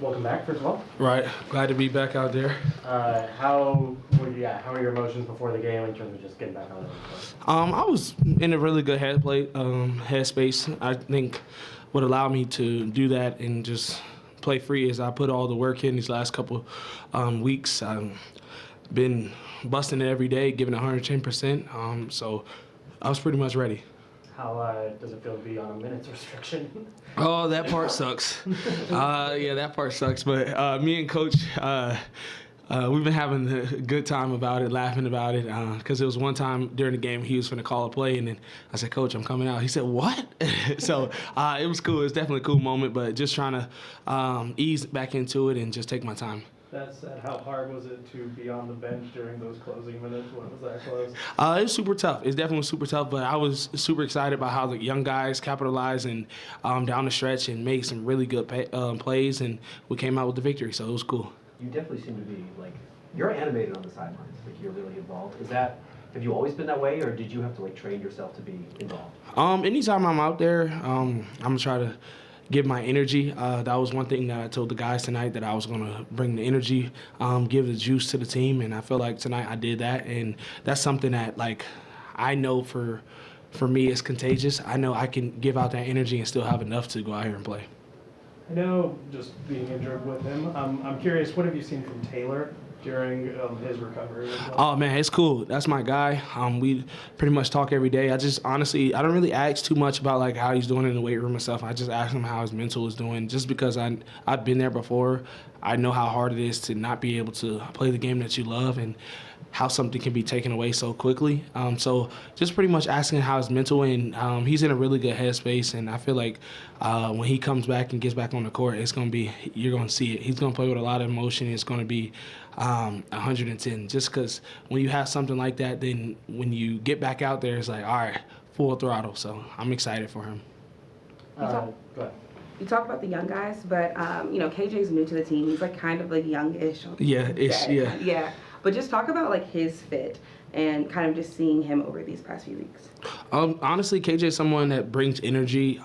welcome back, first of all. Right. Glad to be back out there. How are your emotions before the game in terms of just getting back on it? I was in a really good headspace. I think what allowed me to do that and just play free is I put all the work in these last couple weeks. I've been busting it every day, giving 110%. So I was pretty much ready. How does it feel to be on a minutes restriction? Oh, that part sucks. Yeah, that part sucks. But me and Coach, we've been having a good time about it, laughing about it. Because it was one time during the game he was going to call a play, and then I said, "Coach, I'm coming out." He said, "What?" So it was cool. It was definitely a cool moment, but just trying to ease back into it and just take my time. That said, how hard was it to be on the bench during those closing minutes? When was that close? It was super tough. It's definitely super tough, but I was super excited about how the young guys capitalized and down the stretch and made some really good plays, and we came out with the victory, so it was cool. You definitely seem to be, like, you're animated on the sidelines, like you're really involved. Have you always been that way, or did you have to, like, train yourself to be involved? Anytime I'm out there, I'm going to try to give my energy. That was one thing that I told the guys tonight, that I was going to bring the energy, give the juice to the team, and I feel like tonight I did that, and that's something that, like, I know for me it's contagious. I know I can give out that energy and still have enough to go out here and play. I know, just being injured with him, I'm curious, what have you seen from Taylor during his recovery? Oh, man, it's cool. That's my guy. We pretty much talk every day. I just honestly, I don't really ask too much about like how he's doing in the weight room and stuff. I just ask him how his mental is doing, just because I've been there before. I know how hard it is to not be able to play the game that you love, and how something can be taken away so quickly. So just pretty much asking how his mental, and he's in a really good headspace, and I feel like when he comes back and gets back on the court, you're going to see it. He's going to play with a lot of emotion. It's going to be 110, just because when you have something like that, then when you get back out there, it's like, all right, full throttle. So I'm excited for him. Go ahead. You talk about the young guys, but KJ's new to the team. He's like kind of like youngish. Yeah. Yeah. But just talk about like his fit and kind of just seeing him over these past few weeks. Honestly, KJ is someone that brings energy.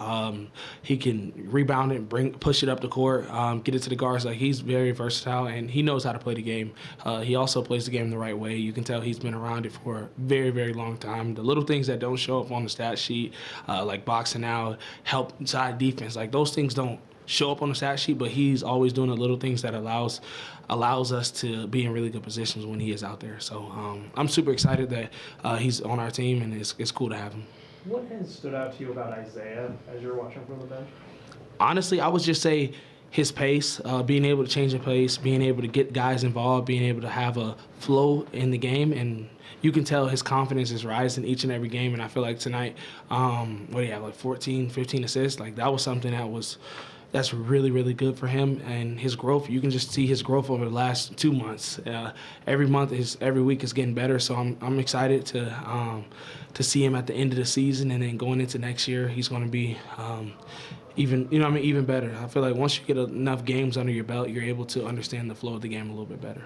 He can rebound it, push it up the court, get it to the guards. Like, he's very versatile, and he knows how to play the game. He also plays the game the right way. You can tell he's been around it for a very, very long time. The little things that don't show up on the stat sheet, like boxing out, help side defense, like those things don't show up on the stat sheet, but he's always doing the little things that allows us to be in really good positions when he is out there. So I'm super excited that he's on our team, and it's cool to have him. What has stood out to you about Isaiah as you're watching from the bench? Honestly, I would just say his pace, being able to change the pace, being able to get guys involved, being able to have a flow in the game, and you can tell his confidence is rising each and every game. And I feel like tonight, what do you have, like 14, 15 assists? Like, that was something that's really, really good for him, and his growth. You can just see his growth over the last 2 months. Every week is getting better. So I'm excited to see him at the end of the season, and then going into next year, he's going to be even better. I feel like once you get enough games under your belt, you're able to understand the flow of the game a little bit better.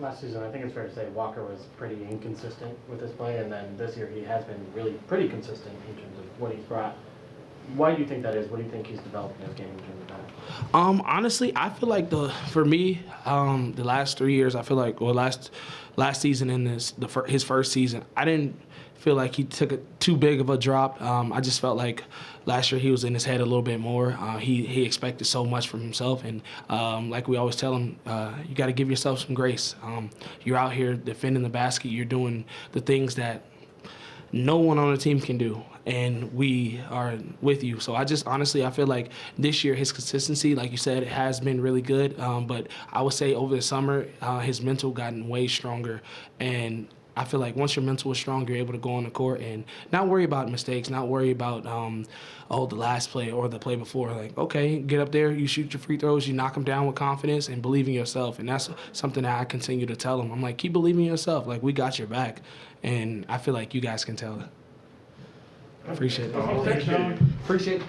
Last season, I think it's fair to say Walker was pretty inconsistent with his play, and then this year he has been really pretty consistent in terms of what he's brought. Why do you think that is? What do you think he's developed in his game in terms of that? Honestly, I feel like for me, the last 3 years, I feel like, last season and his first season, I didn't feel like he took too big of a drop. I just felt like last year he was in his head a little bit more. He expected so much from himself, and like we always tell him, you got to give yourself some grace. You're out here defending the basket. You're doing the things that no one on the team can do, and we are with you. So I feel like this year his consistency, like you said, has been really good. But I would say over the summer, his mental gotten way stronger, and I feel like once your mental is strong, you're able to go on the court and not worry about mistakes, not worry about the last play or the play before. Like, okay, get up there, you shoot your free throws, you knock them down with confidence and believe in yourself. And that's something that I continue to tell them. I'm like, keep believing in yourself. Like, we got your back. And I feel like you guys can tell it. Appreciate it. Appreciate it.